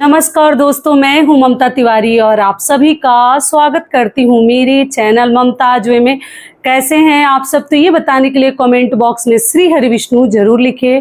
नमस्कार दोस्तों, मैं हूं ममता तिवारी और आप सभी का स्वागत करती हूं मेरे चैनल ममताज वे में। कैसे हैं आप सब, तो ये बताने के लिए कमेंट बॉक्स में श्री हरि विष्णु जरूर लिखिए।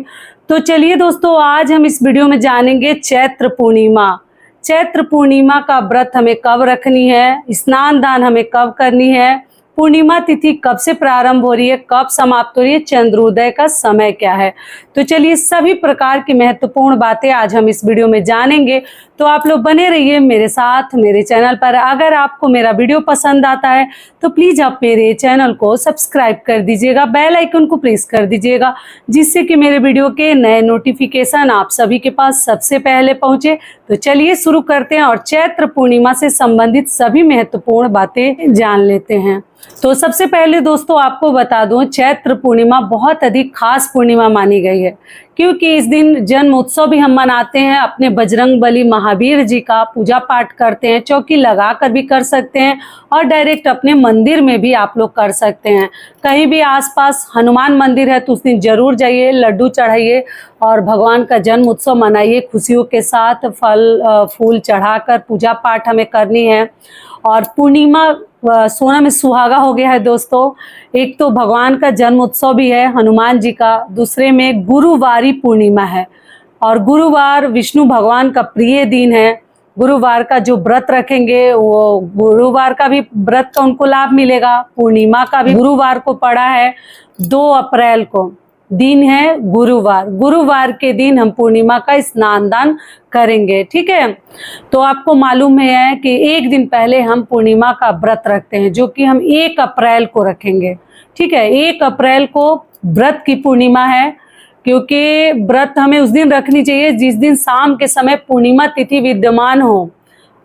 तो चलिए दोस्तों, आज हम इस वीडियो में जानेंगे चैत्र पूर्णिमा। चैत्र पूर्णिमा का व्रत हमें कब रखनी है, स्नान दान हमें कब करनी है, पूर्णिमा तिथि कब से प्रारंभ हो रही है, कब समाप्त हो रही है, चंद्रोदय का समय क्या है। तो चलिए सभी प्रकार की महत्वपूर्ण बातें आज हम इस वीडियो में जानेंगे। तो आप लोग बने रहिए मेरे साथ मेरे चैनल पर। अगर आपको मेरा वीडियो पसंद आता है तो प्लीज आप मेरे चैनल को सब्सक्राइब कर दीजिएगा, बेल आइकन को प्रेस कर दीजिएगा, जिससे कि मेरे वीडियो के नए नोटिफिकेशन आप सभी के पास सबसे पहले पहुंचे। तो चलिए शुरू करते हैं और चैत्र पूर्णिमा से संबंधित सभी महत्वपूर्ण बातें जान लेते हैं। तो सबसे पहले दोस्तों आपको बता दूं, चैत्र पूर्णिमा बहुत अधिक खास पूर्णिमा मानी गई है, क्योंकि इस दिन जन्म उत्सव भी हम मनाते हैं। अपने बजरंगबली महावीर जी का पूजा पाठ करते हैं, चौकी लगा कर भी कर सकते हैं और डायरेक्ट अपने मंदिर में भी आप लोग कर सकते हैं। कहीं भी आसपास हनुमान मंदिर है तो उस दिन जरूर जाइए, लड्डू चढ़ाइए और भगवान का जन्म उत्सव मनाइए खुशियों के साथ। फल फूल चढ़ाकर पूजा पाठ हमें करनी है। और पूर्णिमा सोना में सुहागा हो गया है दोस्तों। एक तो भगवान का जन्म उत्सव भी है हनुमान जी का, दूसरे में गुरुवारी पूर्णिमा है और गुरुवार विष्णु भगवान का प्रिय दिन है। गुरुवार का जो व्रत रखेंगे वो गुरुवार का भी व्रत का उनको लाभ मिलेगा। पूर्णिमा का भी गुरुवार को पड़ा है, 2 अप्रैल को दिन है गुरुवार। गुरुवार के दिन हम पूर्णिमा का स्नान दान करेंगे, ठीक है। तो आपको मालूम है कि एक दिन पहले हम पूर्णिमा का व्रत रखते हैं, जो कि हम 1 अप्रैल को रखेंगे, ठीक है। 1 अप्रैल को व्रत की पूर्णिमा है, क्योंकि व्रत हमें उस दिन रखनी चाहिए जिस दिन शाम के समय पूर्णिमा तिथि विद्यमान हो।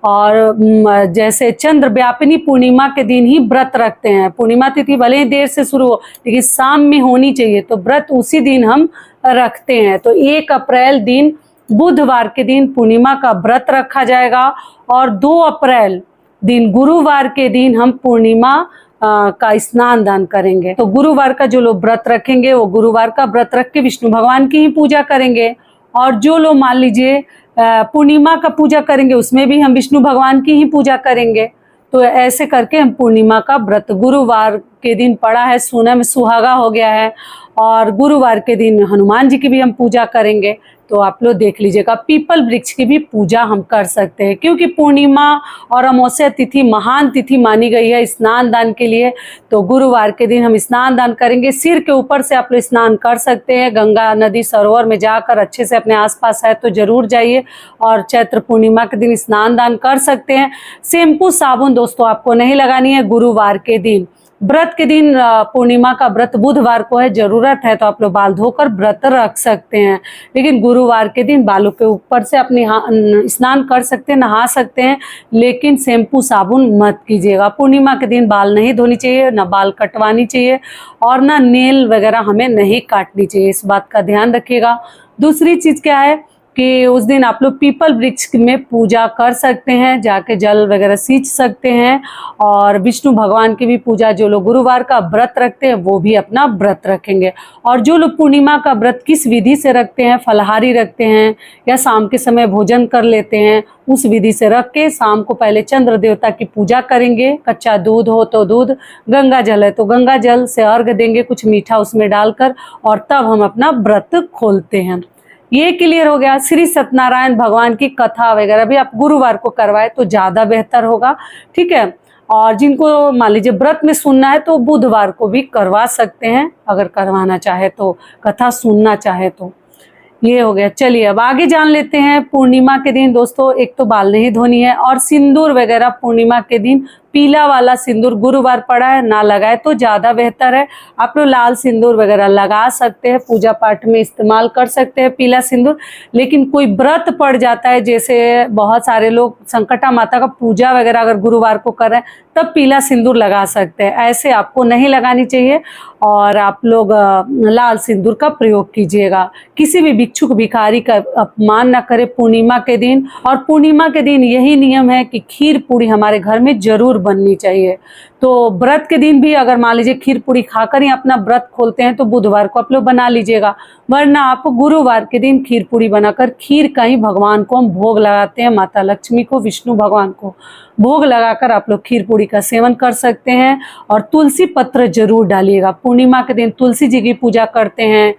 और जैसे चंद्र व्यापिनी पूर्णिमा के दिन ही व्रत रखते हैं। पूर्णिमा तिथि भले ही देर से शुरू हो लेकिन शाम में होनी चाहिए, तो व्रत उसी दिन हम रखते हैं। तो 1 अप्रैल दिन बुधवार के दिन पूर्णिमा का व्रत रखा जाएगा और 2 अप्रैल दिन गुरुवार के दिन हम पूर्णिमा का स्नान दान करेंगे। तो गुरुवार का जो लोग व्रत रखेंगे वो गुरुवार का व्रत रख के विष्णु भगवान की ही पूजा करेंगे, और जो लोग मान लीजिए पूर्णिमा का पूजा करेंगे उसमें भी हम विष्णु भगवान की ही पूजा करेंगे। तो ऐसे करके हम पूर्णिमा का व्रत गुरुवार के दिन पड़ा है, सोना में सुहागा हो गया है, और गुरुवार के दिन हनुमान जी की भी हम पूजा करेंगे। तो आप लोग देख लीजिएगा, पीपल वृक्ष की भी पूजा हम कर सकते हैं, क्योंकि पूर्णिमा और अमावस्या तिथि महान तिथि मानी गई है स्नान दान के लिए। तो गुरुवार के दिन हम स्नान दान करेंगे। सिर के ऊपर से आप लोग स्नान कर सकते हैं, गंगा नदी सरोवर में जाकर अच्छे से, अपने आसपास है तो जरूर जाइए और चैत्र पूर्णिमा के दिन स्नान दान कर सकते हैं। शैम्पू साबुन दोस्तों आपको नहीं लगानी है गुरुवार के दिन। व्रत के दिन पूर्णिमा का व्रत बुधवार को है, जरूरत है तो आप लोग बाल धोकर व्रत रख सकते हैं, लेकिन गुरुवार के दिन बालों के ऊपर से अपने स्नान कर सकते हैं, नहा सकते हैं, लेकिन शैम्पू साबुन मत कीजिएगा। पूर्णिमा के दिन बाल नहीं धोनी चाहिए, ना बाल कटवानी चाहिए और ना नेल वगैरह हमें नहीं काटनी चाहिए, इस बात का ध्यान रखिएगा। दूसरी चीज क्या है कि उस दिन आप लोग पीपल वृक्ष में पूजा कर सकते हैं, जाके जल वगैरह सींच सकते हैं, और विष्णु भगवान की भी पूजा, जो लोग गुरुवार का व्रत रखते हैं वो भी अपना व्रत रखेंगे। और जो लोग पूर्णिमा का व्रत किस विधि से रखते हैं, फलाहारी रखते हैं या शाम के समय भोजन कर लेते हैं, उस विधि से रख के शाम को पहले चंद्र देवता की पूजा करेंगे। कच्चा दूध हो तो दूध, गंगा जल है तो गंगा जल से अर्घ देंगे, कुछ मीठा उसमें डालकर, और तब हम अपना व्रत खोलते हैं। ये क्लियर हो गया। श्री सत्यनारायण भगवान की कथा वगैरह भी आप गुरुवार को करवाए तो ज़्यादा बेहतर होगा, ठीक है। और जिनको मान लीजिए व्रत में सुनना है तो बुधवार को भी करवा सकते हैं, अगर करवाना चाहे तो, कथा सुनना चाहे तो। ये हो गया। चलिए अब आगे जान लेते हैं। पूर्णिमा के दिन दोस्तों एक तो बाल नहीं धोनी है, और सिंदूर वगैरह पूर्णिमा के दिन पीला वाला सिंदूर गुरुवार पड़ा है ना लगाए तो ज़्यादा बेहतर है। आप लोग लाल सिंदूर वगैरह लगा सकते हैं, पूजा पाठ में इस्तेमाल कर सकते हैं पीला सिंदूर। लेकिन कोई व्रत पड़ जाता है, जैसे बहुत सारे लोग संकटा माता का पूजा वगैरह अगर गुरुवार को कर रहे हैं तब पीला सिंदूर लगा सकते हैं, ऐसे आपको नहीं लगानी चाहिए। और आप लोग लाल सिंदूर का प्रयोग कीजिएगा। किसी भी भिक्षुक भिखारी का अपमान न करें पूर्णिमा के दिन। और पूर्णिमा के दिन यही नियम है कि खीर पूरी हमारे घर में जरूर बननी चाहिए। तो व्रत के दिन भी अगर मान लीजिए खीर पूड़ी खाकर ही अपना व्रत खोलते हैं तो बुधवार को आप लोग बना लीजिएगा, वरना आप गुरुवार के दिन खीर पूड़ी बनाकर खीर का ही भगवान को हम भोग लगाते हैं, माता लक्ष्मी को, विष्णु भगवान को भोग लगाकर आप लोग खीर पूड़ी का सेवन कर सकते हैं। और तुलसी पत्र जरूर डालिएगा। पूर्णिमा के दिन तुलसी जी की पूजा करते हैं,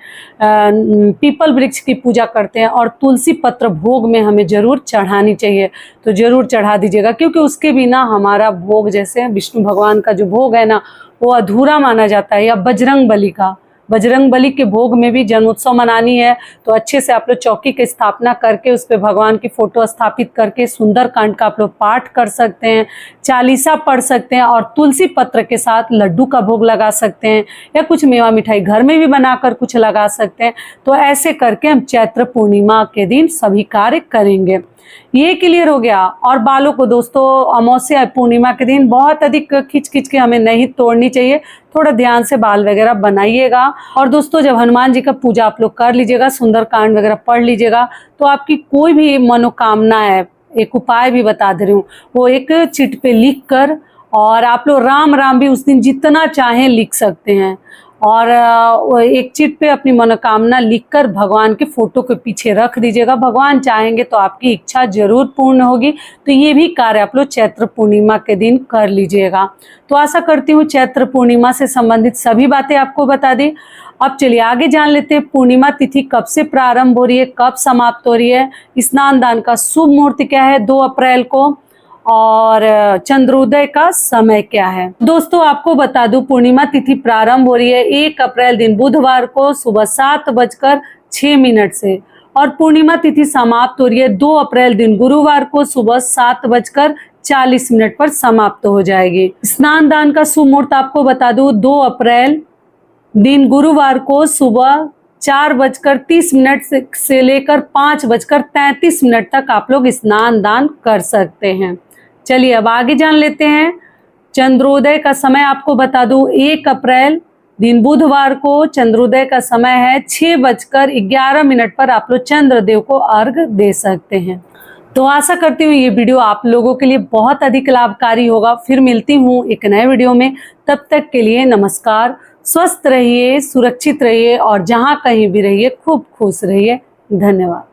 पीपल वृक्ष की पूजा करते हैं, और तुलसी पत्र भोग में हमें जरूर चढ़ानी चाहिए, तो जरूर चढ़ा दीजिएगा, क्योंकि उसके बिना हमारा भोग, जैसे विष्णु भगवान का जो भोग है ना, वो अधूरा माना जाता है। या बजरंग बली का, बजरंग बली के भोग में भी जन्मोत्सव मनानी है तो अच्छे से आप लोग चौकी की स्थापना करके उस पर भगवान की फोटो स्थापित करके सुंदरकांड का आप लोग पाठ कर सकते हैं, चालीसा पढ़ सकते हैं, और तुलसी पत्र के साथ लड्डू का भोग लगा सकते हैं, या कुछ मेवा मिठाई घर में भी बनाकर कुछ लगा सकते हैं। तो ऐसे करके हम चैत्र पूर्णिमा के दिन सभी कार्य करेंगे। ये क्लियर हो गया। और बालों को दोस्तों अमावस्या पूर्णिमा के दिन बहुत अधिक खींच खींच के हमें नहीं तोड़नी चाहिए, थोड़ा ध्यान से बाल वगैरह बनाइएगा। और दोस्तों जब हनुमान जी का पूजा आप लोग कर लीजिएगा, सुंदरकांड वगैरह पढ़ लीजिएगा, तो आपकी कोई भी मनोकामना है, एक उपाय भी बता दे रही हूँ, वो एक चिट पे लिख कर, और आप लोग राम राम भी उस दिन जितना चाहें लिख सकते हैं, और एक चिट पे अपनी मनोकामना लिखकर भगवान के फोटो के पीछे रख दीजिएगा। भगवान चाहेंगे तो आपकी इच्छा जरूर पूर्ण होगी। तो ये भी कार्य आप लोग चैत्र पूर्णिमा के दिन कर लीजिएगा। तो आशा करती हूँ चैत्र पूर्णिमा से संबंधित सभी बातें आपको बता दी। अब चलिए आगे जान लेते हैं पूर्णिमा तिथि कब से प्रारंभ हो रही है, कब समाप्त हो रही है, स्नान दान का शुभ मुहूर्त क्या है 2 अप्रैल को, और चंद्रोदय का समय क्या है। दोस्तों आपको बता दूं पूर्णिमा तिथि प्रारंभ हो रही है 1 अप्रैल दिन बुधवार को सुबह 7:06 से, और पूर्णिमा तिथि समाप्त हो रही है 2 अप्रैल दिन गुरुवार को सुबह 7:40 पर समाप्त हो जाएगी। स्नान दान का शुभ मुहूर्त आपको बता दूं 2 अप्रैल दिन गुरुवार को सुबह 4:30 से लेकर 5:33 तक आप लोग स्नान दान कर सकते हैं। चलिए अब आगे जान लेते हैं। चंद्रोदय का समय आपको बता दूं 1 अप्रैल दिन बुधवार को चंद्रोदय का समय है 6:11 पर आप लोग चंद्रदेव को अर्घ दे सकते हैं। तो आशा करती हूँ ये वीडियो आप लोगों के लिए बहुत अधिक लाभकारी होगा। फिर मिलती हूँ एक नए वीडियो में, तब तक के लिए नमस्कार। स्वस्थ रहिए, सुरक्षित रहिए, और जहाँ कहीं भी रहिए खूब खुश रहिए। धन्यवाद।